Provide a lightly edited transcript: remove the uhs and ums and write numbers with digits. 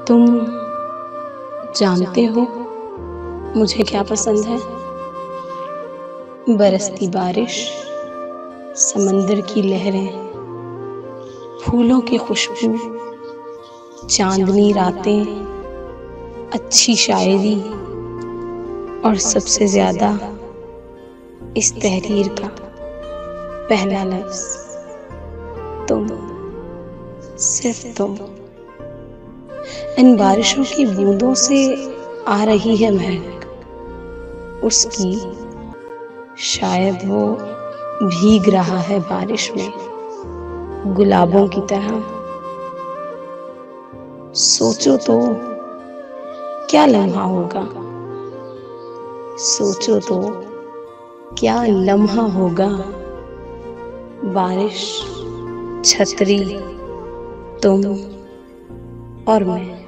तुम जानते हो मुझे क्या पसंद है? बरसती बारिश, समंदर की लहरें, फूलों की खुशबू, चांदनी रातें, अच्छी शायरी और सबसे ज्यादा इस तहरीर का पहला लफ्ज तुम, सिर्फ तुम। इन बारिशों की बूंदों से आ रही है महक उसकी, शायद वो भीग रहा है बारिश में गुलाबों की तरह। सोचो तो क्या लम्हा होगा, सोचो तो क्या लम्हा होगा। बारिश, छतरी, तुम और मैं।